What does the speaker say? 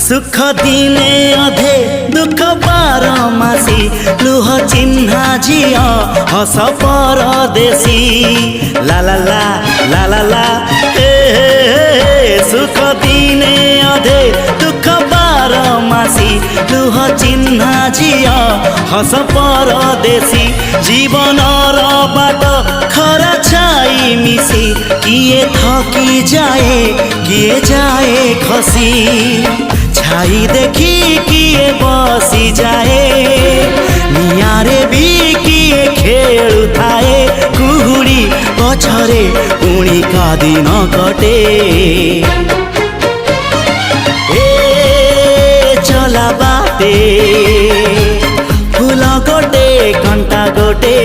सुख दिने अधे दुख बारमासी लुह चिन्हा झिया हस परदेशी ला ला ला ला ला ला हे सुख दिने अधे दुख बारमासी लुह चिन्हा झिया हस परदेशी जीवन बाट खरा छाई मिसी किए थकी जाए किए जाए खसी छाई देखी किए बसी जाए नियारे भी किए खेलु थाए कुहुड़ी पछरे पुणी का दिन कटे ए चला बाटे फूल गोटे घंटा गोटे